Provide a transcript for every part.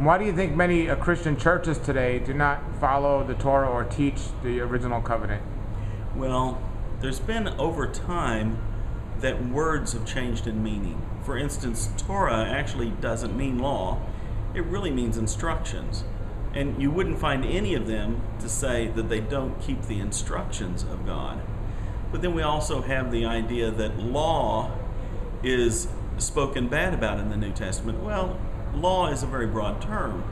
Why do you think many Christian churches today do not follow the Torah or teach the original covenant? Well, there's been over time that words have changed in meaning. For instance, Torah actually doesn't mean law. It really means instructions. And you wouldn't find any of them to say that they don't keep the instructions of God. But then we also have the idea that law is spoken bad about in the New Testament. Well, law is a very broad term.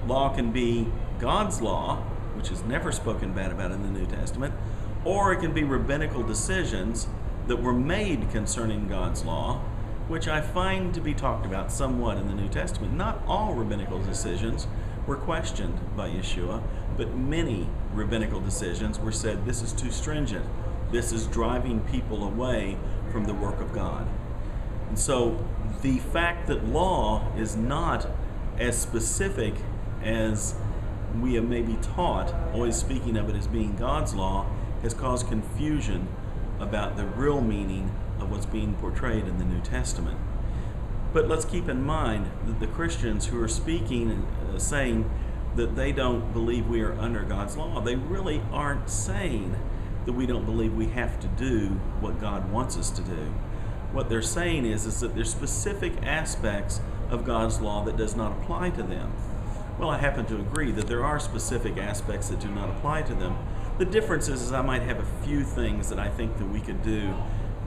Law can be God's law, which is never spoken bad about in the New Testament, or it can be rabbinical decisions that were made concerning God's law, which I find to be talked about somewhat in the New Testament. Not all rabbinical decisions were questioned by Yeshua, but many rabbinical decisions were said, this is too stringent. This is driving people away from the work of God. And so the fact that law is not as specific as we have maybe taught, always speaking of it as being God's law, has caused confusion about the real meaning of what's being portrayed in the New Testament. But let's keep in mind that the Christians who are speaking and saying that they don't believe we are under God's law, they really aren't saying that we don't believe we have to do what God wants us to do. What they're saying is that there's specific aspects of God's law that does not apply to them. Well, I happen to agree that there are specific aspects that do not apply to them. The difference is I might have a few things that I think that we could do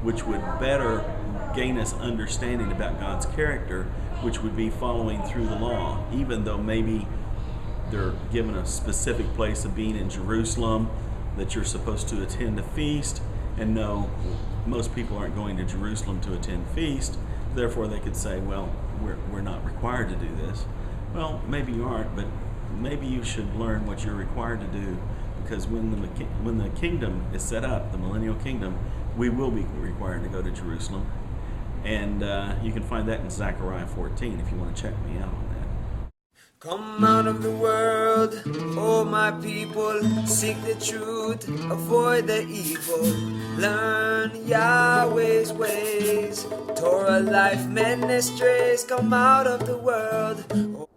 which would better gain us understanding about God's character, which would be following through the law, even though maybe they're given a specific place of being in Jerusalem, that you're supposed to attend a feast, and no, most people aren't going to Jerusalem to attend feast, therefore they could say, well, we're not required to do this. Well, maybe you aren't, but maybe you should learn what you're required to do, because when the kingdom is set up, the millennial kingdom, we will be required to go to Jerusalem. And you can find that in Zechariah 14 if you want to check me out on that. Come out of the world, oh my people, seek the truth, avoid the evil, learn Yahweh's ways, Torah Life Ministries, come out of the world.